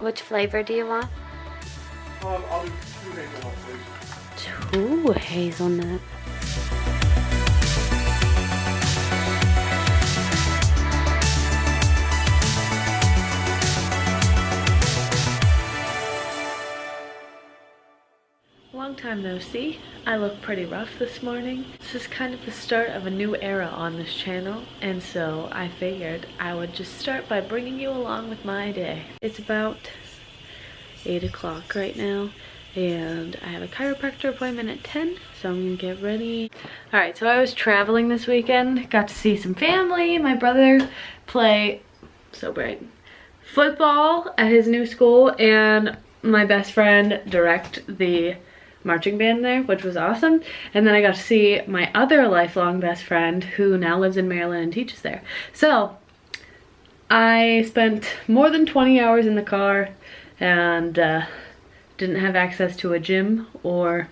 Which flavor do you want? I'll do 2 hazelnut, please. 2 hazelnut. Long time no see. I look pretty rough this morning. This is kind of the start of a new era on this channel, and so I figured I would just start by bringing you along with my day. It's about 8 o'clock right now, and I have a chiropractor appointment at 10, so I'm gonna get ready. Alright, so I was traveling this weekend, got to see some family, my brother play, so bright, football at his new school, and my best friend direct the marching band there, which was awesome. And then I got to see my other lifelong best friend who now lives in Maryland and teaches there. So I spent more than 20 hours in the car and didn't have access to a gym or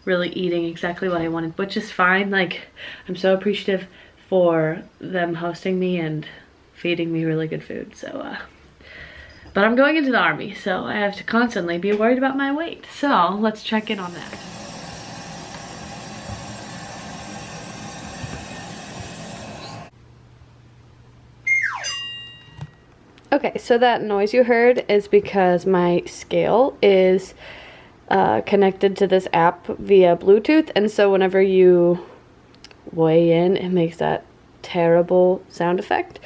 really eating exactly what I wanted, which is fine. Like, I'm so appreciative for them hosting me and feeding me really good food. So but I'm going into the Army, so I have to constantly be worried about my weight. So let's check in on that. Okay, so that noise you heard is because my scale is connected to this app via Bluetooth, and so whenever you weigh in, it makes that terrible sound effect.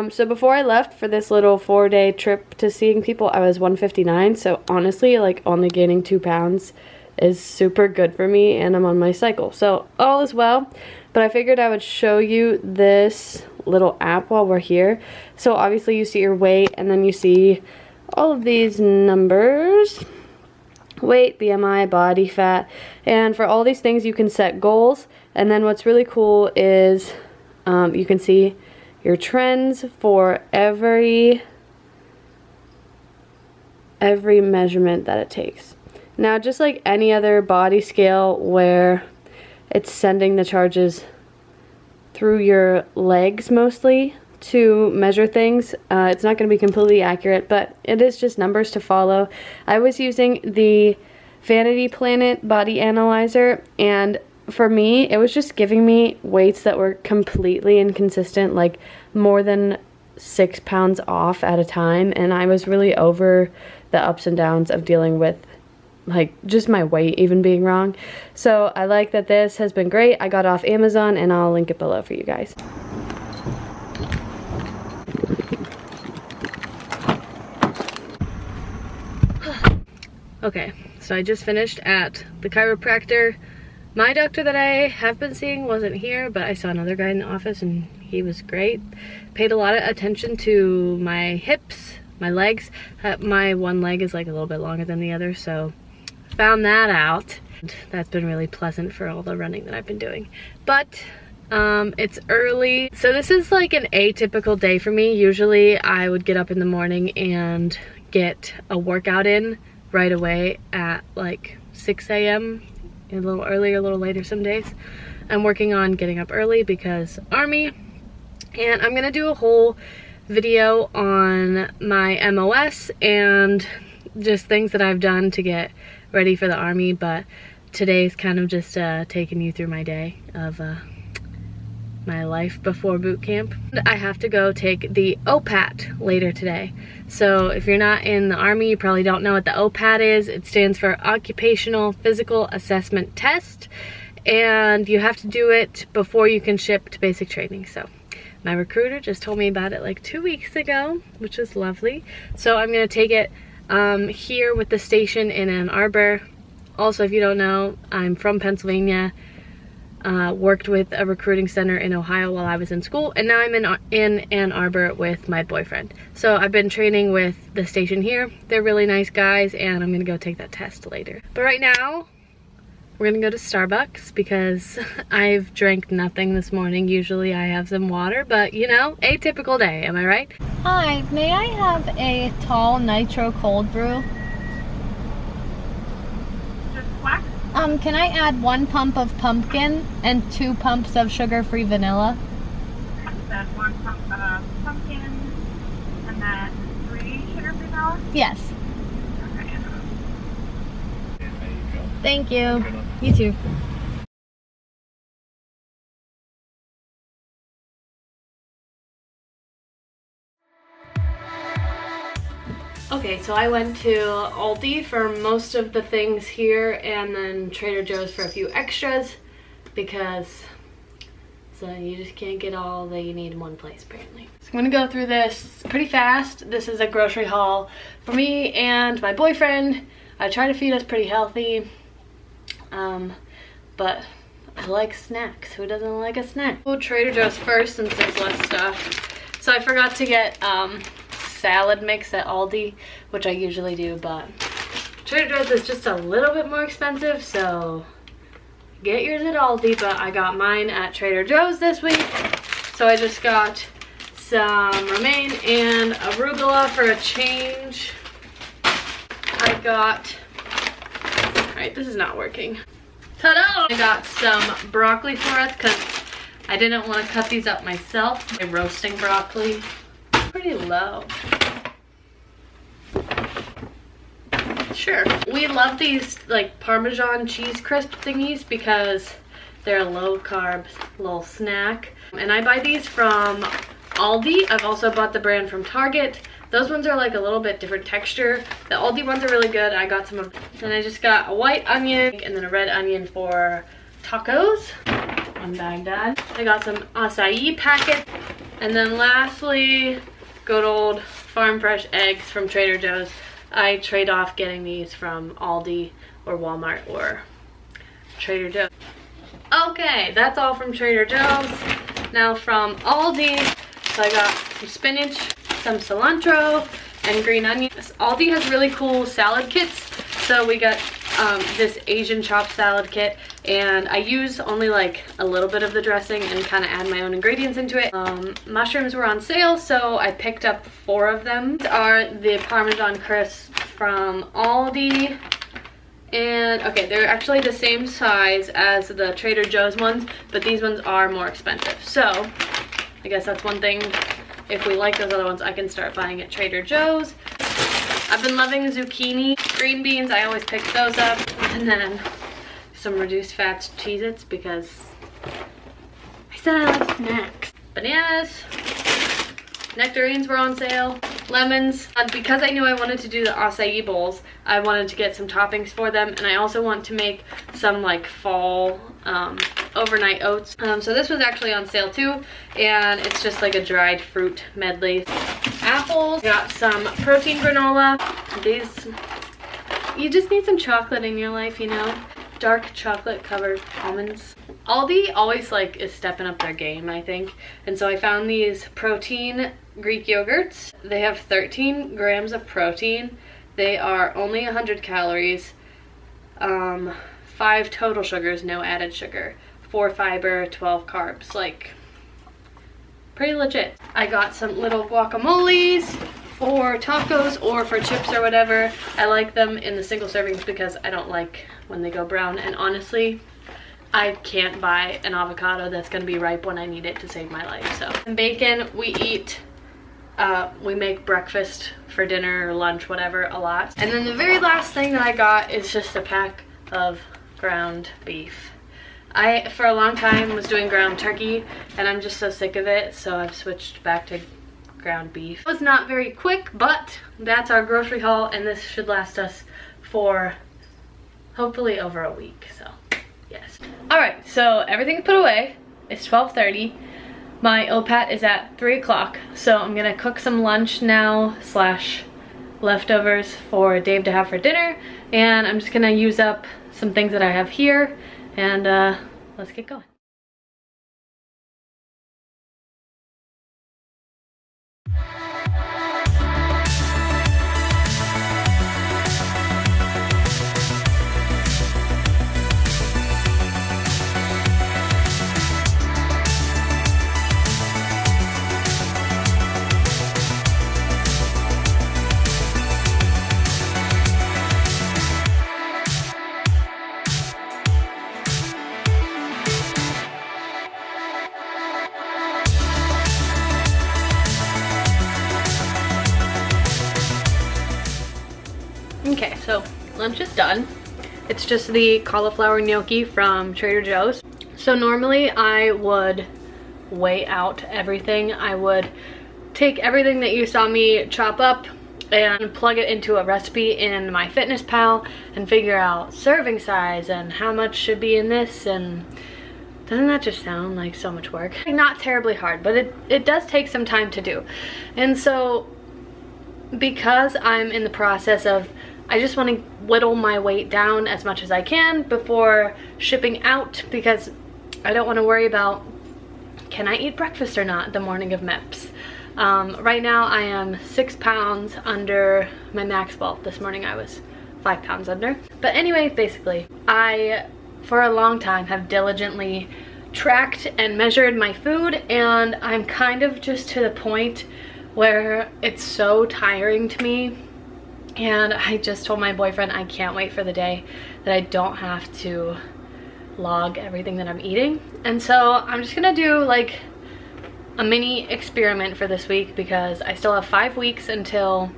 So before I left for this little 4-day trip to seeing people, I was 159. So honestly, like, only gaining 2 pounds is super good for me, and I'm on my cycle. So all is well, but I figured I would show you this little app while we're here. So obviously you see your weight, and then you see all of these numbers: weight, BMI, body fat, and for all these things you can set goals. And then what's really cool is you can see your trends for every measurement that it takes. Now, just like any other body scale where it's sending the charges through your legs mostly to measure things, it's not going to be completely accurate, but it is just numbers to follow. I was using the Vanity Planet body analyzer, and for me, it was just giving me weights that were completely inconsistent, like more than 6 pounds off at a time, and I was really over the ups and downs of dealing with, like, just my weight even being wrong. So I like that this has been great. I got off Amazon, and I'll link it below for you guys. Okay, so I just finished at the chiropractor. My doctor that I have been seeing wasn't here, but I saw another guy in the office and he was great. Paid a lot of attention to my hips, my legs. My one leg is like a little bit longer than the other, so found that out. That's been really pleasant for all the running that I've been doing. But it's early, so this is like an atypical day for me. Usually I would get up in the morning and get a workout in right away at like 6 a.m. a little earlier, a little later some days. I'm working on getting up early because Army, and I'm gonna do a whole video on my MOS and just things that I've done to get ready for the Army, but today's kind of just taking you through my day of my life before boot camp. I have to go take the OPAT later today. So if you're not in the Army, you probably don't know what the OPAT is. It stands for Occupational Physical Assessment Test, and you have to do it before you can ship to basic training. So my recruiter just told me about it like 2 weeks ago, which was lovely. So I'm gonna take it here with the station in Ann Arbor. Also, if you don't know, I'm from Pennsylvania. Worked with a recruiting center in Ohio while I was in school, and now I'm in Ann Arbor with my boyfriend. So I've been training with the station here. They're really nice guys, and I'm gonna go take that test later. But right now, we're gonna go to Starbucks because I've drank nothing this morning. Usually I have some water, but you know, atypical day, am I right? Hi, may I have a tall nitro cold brew? Can I add 1 pump of pumpkin and 2 pumps of sugar-free vanilla? Add 1 pump of pumpkin and then 3 sugar-free $5? Yes. Okay. And there you go. Thank you. Good luck. You too. Okay, so I went to Aldi for most of the things here and then Trader Joe's for a few extras because so you just can't get all that you need in one place apparently. So I'm gonna go through this pretty fast. This is a grocery haul for me and my boyfriend. I try to feed us pretty healthy, but I like snacks. Who doesn't like a snack? Oh, Trader Joe's first since there's less stuff. So I forgot to get salad mix at Aldi, which I usually do, but Trader Joe's is just a little bit more expensive, so get yours at Aldi, but I got mine at Trader Joe's this week. So I just got some romaine and arugula for a change. I got, all right, this is not working. Ta-da! I got some broccoli for us because I didn't want to cut these up myself. I'm roasting broccoli. Pretty low. Sure. We love these like Parmesan cheese crisp thingies because they're a low carb little snack. And I buy these from Aldi. I've also bought the brand from Target. Those ones are like a little bit different texture. The Aldi ones are really good. I got some of them. And I just got a white onion and then a red onion for tacos. One bag done. I got some acai packets. And then lastly, good old farm fresh eggs from Trader Joe's. I trade off getting these from Aldi or Walmart or Trader Joe's. Okay, that's all from Trader Joe's. Now from Aldi, so I got some spinach, some cilantro, and green onions. Aldi has really cool salad kits. So we got this Asian chopped salad kit, and I use only like a little bit of the dressing and kind of add my own ingredients into it. Mushrooms were on sale, so I picked up 4 of them. These are the Parmesan crisps from Aldi. And okay, they're actually the same size as the Trader Joe's ones, but these ones are more expensive. So I guess that's one thing. If we like those other ones, I can start buying at Trader Joe's. I've been loving zucchini. Green beans, I always pick those up. And then some reduced fat Cheez-Its because I said I love snacks. Bananas. Nectarines were on sale. Lemons. Because I knew I wanted to do the acai bowls, I wanted to get some toppings for them. And I also want to make some like fall overnight oats. So this was actually on sale too. And it's just like a dried fruit medley. Apples. Got some protein granola. These, you just need some chocolate in your life, you know? Dark chocolate covered almonds. Aldi always like is stepping up their game, I think. And so I found these protein Greek yogurts. They have 13 grams of protein. They are only 100 calories. 5 total sugars, no added sugar. 4 fiber, 12 carbs. Like, pretty legit. I got some little guacamoles for tacos or for chips or whatever. I like them in the single servings because I don't like when they go brown. And honestly, I can't buy an avocado that's gonna be ripe when I need it to save my life. So, and bacon, we eat, we make breakfast for dinner or lunch, whatever, a lot. And then the very last thing that I got is just a pack of ground beef. I, for a long time, was doing ground turkey, and I'm just so sick of it, so I've switched back to ground beef. It was not very quick, but that's our grocery haul, and this should last us for hopefully over a week, so yes. All right, so everything's put away. It's 12:30. My OPAT is at 3 o'clock, so I'm gonna cook some lunch now / leftovers for Dave to have for dinner, and I'm just gonna use up some things that I have here, and let's get going. Okay, so lunch is done. It's just the cauliflower gnocchi from Trader Joe's. So normally I would weigh out everything. I would take everything that you saw me chop up and plug it into a recipe in MyFitnessPal and figure out serving size and how much should be in this, and doesn't that just sound like so much work? Not terribly hard, but it does take some time to do. And so because I'm in the process of, I just want to whittle my weight down as much as I can before shipping out, because I don't want to worry about, can I eat breakfast or not the morning of MEPS. Right now I am 6 pounds under my max bulk. This morning I was 5 pounds under. But anyway, basically, I, for a long time, have diligently tracked and measured my food, and I'm kind of just to the point where it's so tiring to me. And I just told my boyfriend I can't wait for the day that I don't have to log everything that I'm eating. And so I'm just gonna do like a mini experiment for this week, because I still have 5 weeks until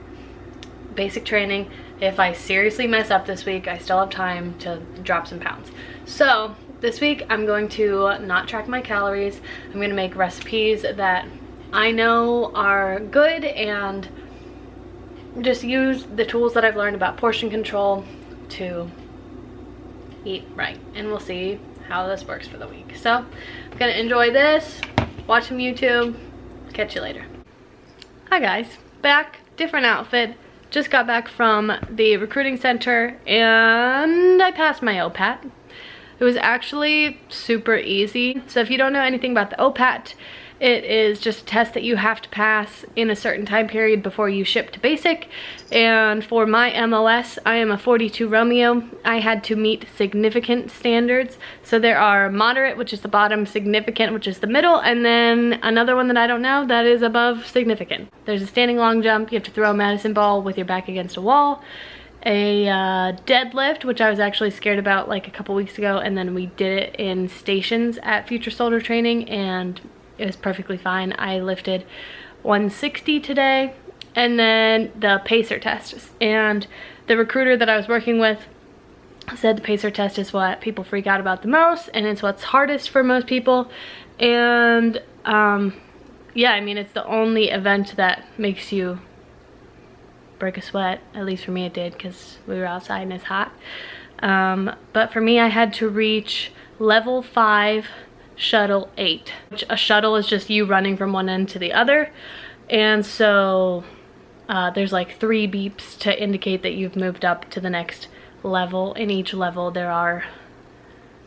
basic training. If I seriously mess up this week, I still have time to drop some pounds. So this week I'm going to not track my calories. I'm gonna make recipes that I know are good and just use the tools that I've learned about portion control to eat right, and we'll see how this works for the week. So I'm gonna enjoy this, watch some YouTube, catch you later. Hi guys, back, different outfit. Just got back from the recruiting center and I passed my OPAT. It was actually super easy. So if you don't know anything about the OPAT, it is just a test that you have to pass in a certain time period before you ship to basic. And for my MOS, I am a 42 Romeo. I had to meet significant standards. So there are moderate, which is the bottom, significant, which is the middle, and then another one that I don't know that is above significant. There's a standing long jump. You have to throw a medicine ball with your back against a wall. A deadlift, which I was actually scared about like a couple weeks ago, and then we did it in stations at Future Soldier Training, and it was perfectly fine. I lifted 160 today, and then the pacer test. And the recruiter that I was working with said the pacer test is what people freak out about the most, and it's what's hardest for most people. And yeah, I mean, it's the only event that makes you break a sweat. At least for me it did, because we were outside and it's hot. But for me, I had to reach level 5 shuttle 8, which a shuttle is just you running from one end to the other. And so there's like 3 beeps to indicate that you've moved up to the next level. In each level there are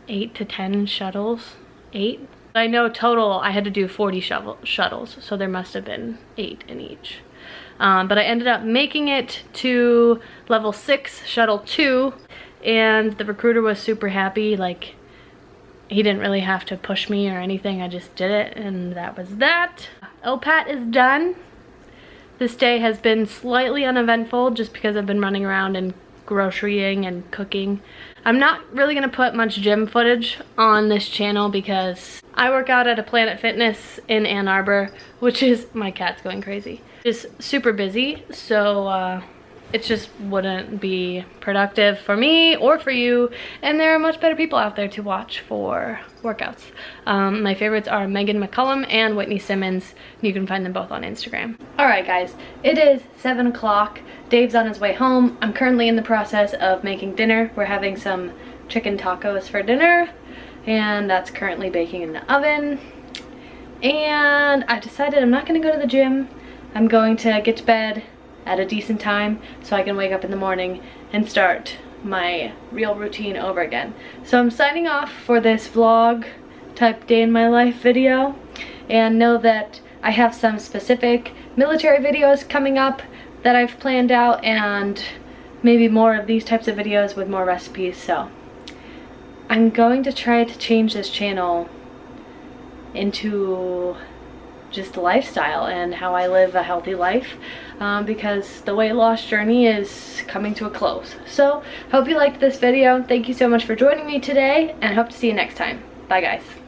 8 to 10 shuttles. 8? I know total I had to do 40 shuttles, so there must have been 8 in each. But I ended up making it to level 6 shuttle 2, and the recruiter was super happy. Like, he didn't really have to push me or anything. I just did it, and that was that. OPAT is done. This day has been slightly uneventful just because I've been running around and grocerying and cooking. I'm not really gonna put much gym footage on this channel because I work out at a Planet Fitness in Ann Arbor, which is, my cat's going crazy. It's super busy, so it just wouldn't be productive for me or for you, and there are much better people out there to watch for workouts. My favorites are Megan McCullum and Whitney Simmons. You can find them both on Instagram. Alright guys, it is 7 o'clock. Dave's on his way home. I'm currently in the process of making dinner. We're having some chicken tacos for dinner, and that's currently baking in the oven. And I decided I'm not going to go to the gym. I'm going to get to bed at a decent time so I can wake up in the morning and start my real routine over again. So I'm signing off for this vlog type day in my life video, and know that I have some specific military videos coming up that I've planned out, and maybe more of these types of videos with more recipes. So I'm going to try to change this channel into just a lifestyle and how I live a healthy life, because the weight loss journey is coming to a close. So hope you liked this video. Thank you so much for joining me today, and hope to see you next time. Bye guys.